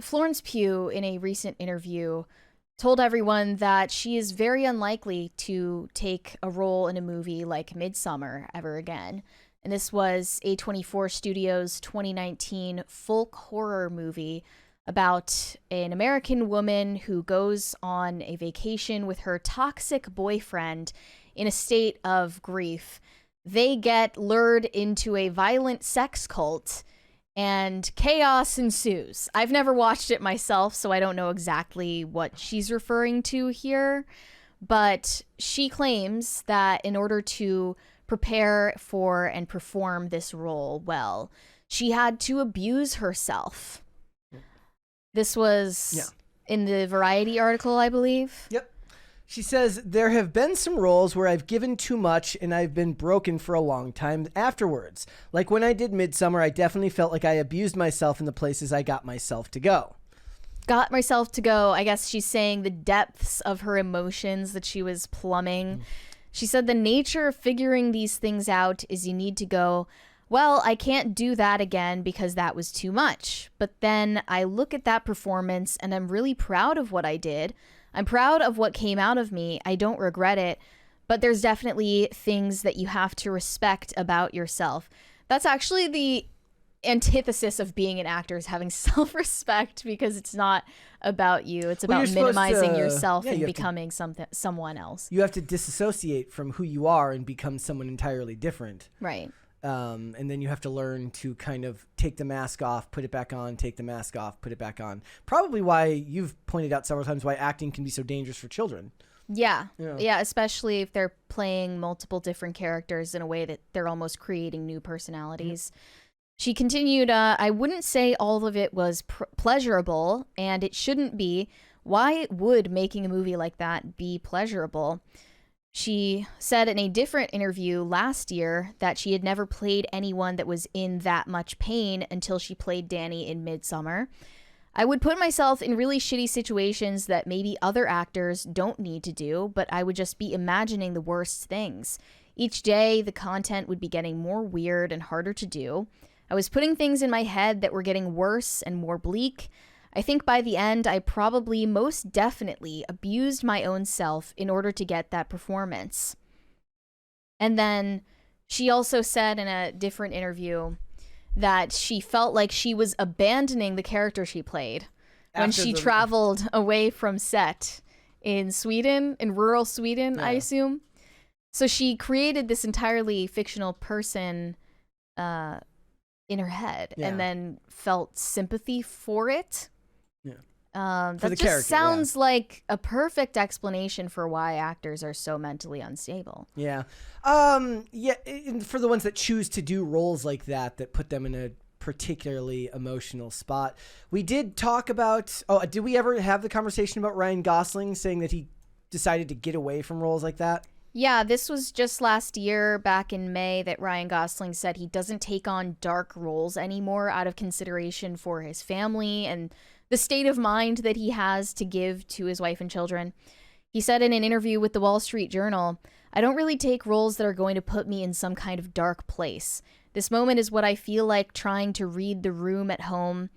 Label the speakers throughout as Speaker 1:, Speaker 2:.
Speaker 1: Florence Pugh, in a recent interview, told everyone that she is very unlikely to take a role in a movie like Midsommar ever again. And this was A24 Studios' 2019 folk horror movie about an American woman who goes on a vacation with her toxic boyfriend in a state of grief. They get lured into a violent sex cult and chaos ensues. I've never watched it myself, so I don't know exactly what she's referring to here, but she claims that in order to prepare for and perform this role well, she had to abuse herself. This was in the Variety article, I believe.
Speaker 2: Yep. She says, there have been some roles where I've given too much and I've been broken for a long time afterwards. Like when I did Midsommar, I definitely felt like I abused myself in the places I got myself to go.
Speaker 1: Got myself to go. I guess she's saying the depths of her emotions that she was plumbing. She said the nature of figuring these things out is you need to go, well, I can't do that again because that was too much. But then I look at that performance and I'm really proud of what I did. I'm proud of what came out of me. I don't regret it. But there's definitely things that you have to respect about yourself. That's actually the antithesis of being an actor, is having self-respect, because it's not about you. It's about minimizing yourself and becoming someone else.
Speaker 2: You have to disassociate from who you are and become someone entirely different.
Speaker 1: Right.
Speaker 2: And then you have to learn to kind of take the mask off, put it back on, take the mask off, put it back on. Probably why you've pointed out several times why acting can be so dangerous for children.
Speaker 1: Yeah, especially if they're playing multiple different characters in a way that they're almost creating new personalities. She continued, I wouldn't say all of it was pleasurable, and it shouldn't be. Why would making a movie like that be pleasurable? She said in a different interview last year that she had never played anyone that was in that much pain until she played Danny in Midsommar. I would put myself in really shitty situations that maybe other actors don't need to do, but I would just be imagining the worst things. Each day, the content would be getting more weird and harder to do. I was putting things in my head that were getting worse and more bleak. I think by the end, I probably most definitely abused my own self in order to get that performance. And then she also said in a different interview that she felt like she was abandoning the character she played when she traveled away from set in Sweden, in rural Sweden, I assume. So she created this entirely fictional person in her head and then felt sympathy for it. That just sounds like a perfect explanation for why actors are so mentally unstable.
Speaker 2: Yeah. For the ones that choose to do roles like that put them in a particularly emotional spot. We did talk about, did we ever have the conversation about Ryan Gosling saying that he decided to get away from roles like that?
Speaker 1: Yeah, this was just last year, back in May, that Ryan Gosling said he doesn't take on dark roles anymore out of consideration for his family and the state of mind that he has to give to his wife and children. He said in an interview with the Wall Street Journal, I don't really take roles that are going to put me in some kind of dark place. This moment is what I feel like trying to read the room at home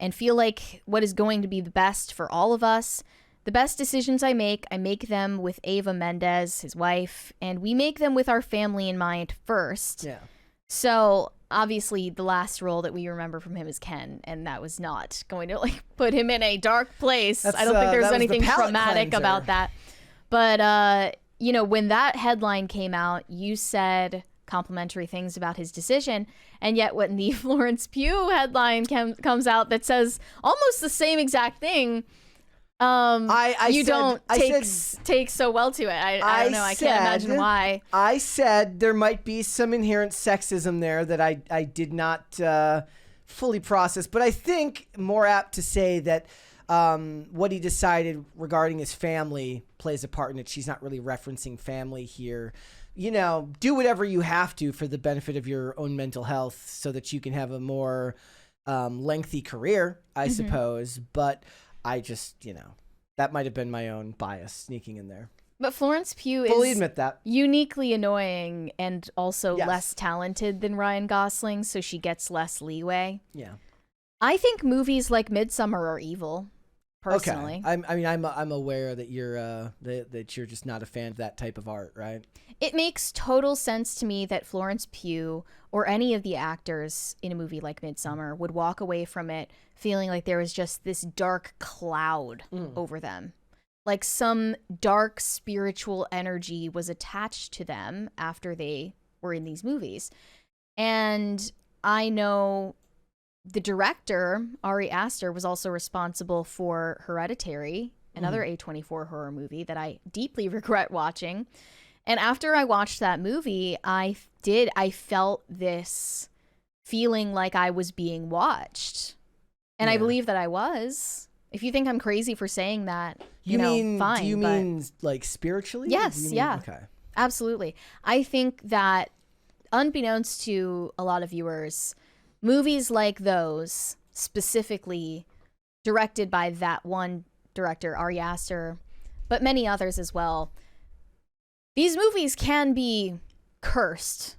Speaker 1: and feel like what is going to be the best for all of us. The best decisions I make them with Eva Mendes, his wife, and we make them with our family in mind first.
Speaker 2: Yeah.
Speaker 1: So obviously the last role that we remember from him is Ken, and that was not going to put him in a dark place. I don't think there's anything traumatic about that. But when that headline came out, you said complimentary things about his decision, and yet when the Florence Pugh headline comes out that says almost the same exact thing, you don't take so well to it. I don't know. I can't imagine why.
Speaker 2: I said there might be some inherent sexism there that I did not fully process, but I think more apt to say that what he decided regarding his family plays a part in it. She's not really referencing family here. Do whatever you have to for the benefit of your own mental health so that you can have a more lengthy career, I suppose. But I just, that might have been my own bias sneaking in there.
Speaker 1: But Florence Pugh
Speaker 2: fully
Speaker 1: is
Speaker 2: admit that.
Speaker 1: Uniquely annoying and also less talented than Ryan Gosling, so she gets less leeway.
Speaker 2: Yeah.
Speaker 1: I think movies like Midsummer are evil, personally.
Speaker 2: Okay. I'm aware that you're just not a fan of that type of art, right?
Speaker 1: It makes total sense to me that Florence Pugh or any of the actors in a movie like Midsummer would walk away from it feeling like there was just this dark cloud over them. Like some dark spiritual energy was attached to them after they were in these movies. And I know the director, Ari Aster, was also responsible for Hereditary, another A24 horror movie that I deeply regret watching. And after I watched that movie, I felt this feeling like I was being watched. And I believe that I was. If you think I'm crazy for saying that, fine.
Speaker 2: Do you mean like spiritually?
Speaker 1: Yes, yeah.
Speaker 2: Okay.
Speaker 1: Absolutely. I think that unbeknownst to a lot of viewers, movies like those, specifically directed by that one director, Ari Aster, but many others as well, these movies can be cursed.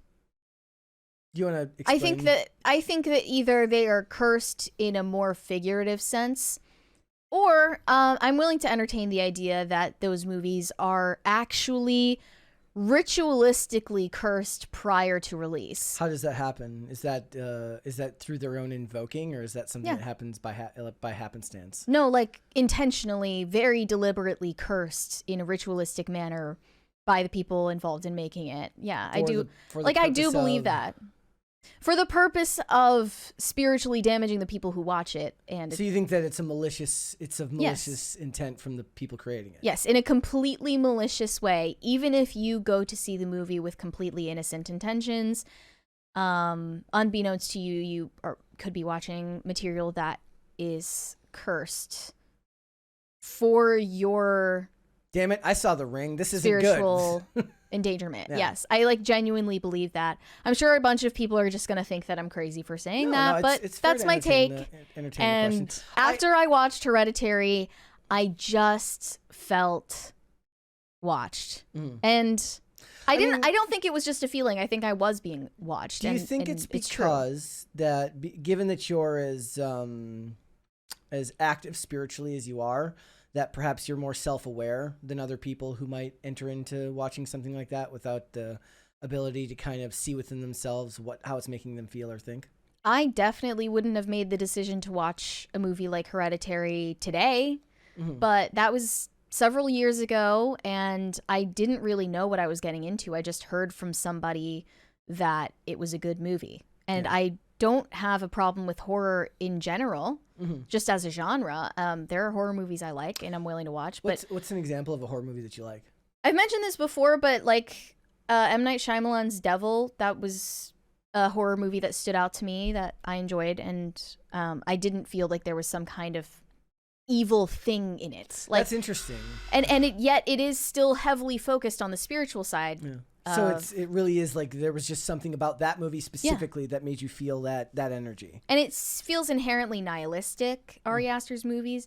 Speaker 2: Do you want to explain?
Speaker 1: I think that either they are cursed in a more figurative sense, or I'm willing to entertain the idea that those movies are actually ritualistically cursed prior to release.
Speaker 2: How does that happen? Is that through their own invoking, or is that something that happens by happenstance?
Speaker 1: No, like intentionally, very deliberately cursed in a ritualistic manner by the people involved in making it. Yeah, I do believe that. For the purpose of spiritually damaging the people who watch it. And
Speaker 2: so you think that it's of malicious intent from the people creating it?
Speaker 1: Yes, in a completely malicious way. Even if you go to see the movie with completely innocent intentions, unbeknownst to you, you could be watching material that is cursed for your...
Speaker 2: Damn it, I saw The Ring. This isn't
Speaker 1: spiritual
Speaker 2: good.
Speaker 1: endangerment. Yeah. Yes, I genuinely believe that. I'm sure a bunch of people are just going to think that I'm crazy for saying that, but that's my take. And after I watched Hereditary, I just felt watched. And I don't think it was just a feeling. I think I was being watched.
Speaker 2: Do you think it's because that, given that you're as active spiritually as you are, that perhaps you're more self-aware than other people who might enter into watching something like that without the ability to kind of see within themselves how it's making them feel or think?
Speaker 1: I definitely wouldn't have made the decision to watch a movie like Hereditary today, but that was several years ago, and I didn't really know what I was getting into. I just heard from somebody that it was a good movie. And I don't have a problem with horror in general. Just as a genre, there are horror movies I like and I'm willing to watch.
Speaker 2: What's an example of a horror movie that you like?
Speaker 1: I've mentioned this before, but like M. Night Shyamalan's Devil, that was a horror movie that stood out to me that I enjoyed, and I didn't feel like there was some kind of evil thing in it. Like,
Speaker 2: that's interesting.
Speaker 1: And yet it is still heavily focused on the spiritual side.
Speaker 2: Yeah. So it really is like there was just something about that movie specifically that made you feel that energy. And
Speaker 1: it feels inherently nihilistic, Ari Aster's movies.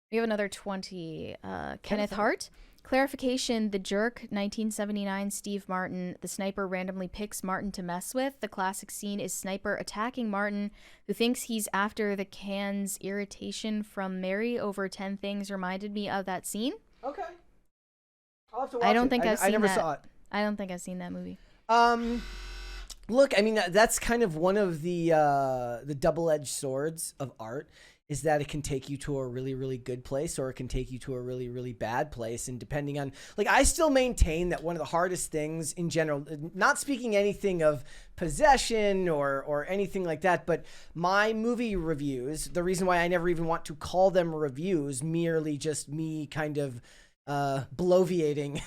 Speaker 1: We have another 20. Kenneth Hart. Clarification, The Jerk, 1979, Steve Martin. The sniper randomly picks Martin to mess with. The classic scene is sniper attacking Martin, who thinks he's after the can's irritation from Mary over 10 things reminded me of that scene.
Speaker 2: Okay. I'll have to watch
Speaker 1: I don't think I've seen that.
Speaker 2: I never saw it.
Speaker 1: I don't think I've seen that movie.
Speaker 2: Look, I mean, that's kind of one of the double-edged swords of art, is that it can take you to a really, really good place, or it can take you to a really, really bad place. And depending on, like, I still maintain that one of the hardest things in general, not speaking anything of possession or anything like that, but my movie reviews, the reason why I never even want to call them reviews, merely just me kind of bloviating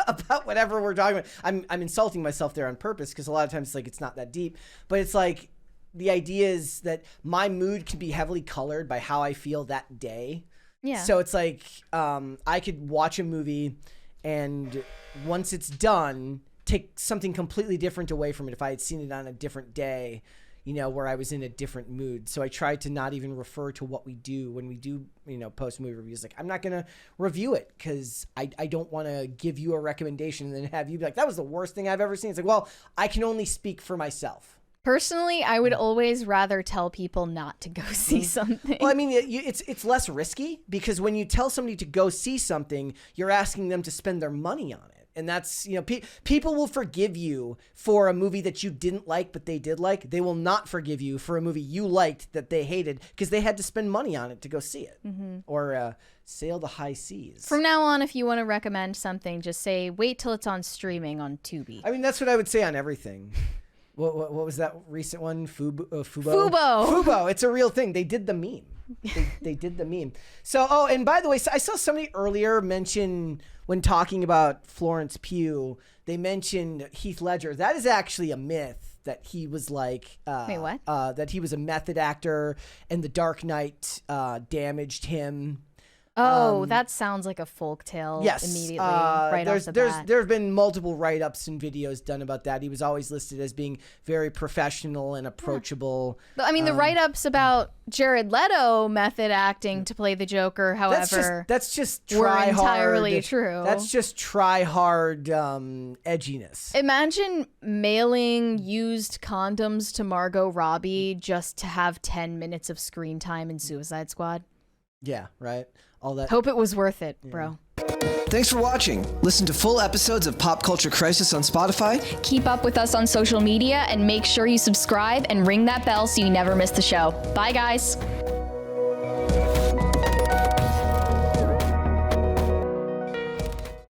Speaker 2: about whatever we're talking about. I'm insulting myself there on purpose, because a lot of times it's like it's not that deep, but it's like the idea is that my mood can be heavily colored by how I feel that day.
Speaker 1: Yeah.
Speaker 2: So it's like I could watch a movie and once it's done, take something completely different away from it if I had seen it on a different day, you know, where I was in a different mood. So I tried to not even refer to what we do when we do, you know, post movie reviews. Like, I'm not going to review it because I don't want to give you a recommendation and then have you be like, that was the worst thing I've ever seen. It's like, well, I can only speak for myself.
Speaker 1: Personally, I would always rather tell people not to go see something.
Speaker 2: Well, I mean, it's less risky because when you tell somebody to go see something, you're asking them to spend their money on it. And that's, people will forgive you for a movie that you didn't like, but they did like. They will not forgive you for a movie you liked that they hated because they had to spend money on it to go see it or sail the high seas.
Speaker 1: From now on, if you want to recommend something, just say, wait till it's on streaming on Tubi.
Speaker 2: I mean, that's what I would say on everything. What was that recent one? Fubo?
Speaker 1: Fubo.
Speaker 2: It's a real thing. They did the meme. They did the meme. So, and by the way, I saw somebody earlier mention when talking about Florence Pugh, they mentioned Heath Ledger. That is actually a myth that he was like,
Speaker 1: wait, what?
Speaker 2: That he was a method actor and The Dark Knight damaged him.
Speaker 1: Oh, that sounds like a folktale.
Speaker 2: Yes,
Speaker 1: immediately right off the bat.
Speaker 2: There have been multiple write-ups and videos done about that. He was always listed as being very professional and approachable.
Speaker 1: But I mean, the write-ups about Jared Leto method acting to play the Joker, however,
Speaker 2: that's just
Speaker 1: were
Speaker 2: try
Speaker 1: entirely
Speaker 2: hard.
Speaker 1: true.
Speaker 2: That's just try hard edginess.
Speaker 1: Imagine mailing used condoms to Margot Robbie just to have 10 minutes of screen time in Suicide Squad.
Speaker 2: Yeah, right. All that.
Speaker 1: Hope it was worth it, bro.
Speaker 3: Thanks for watching. Listen to full episodes of Pop Culture Crisis on Spotify.
Speaker 4: Keep up with us on social media and make sure you subscribe and ring that bell so you never miss the show. Bye, guys.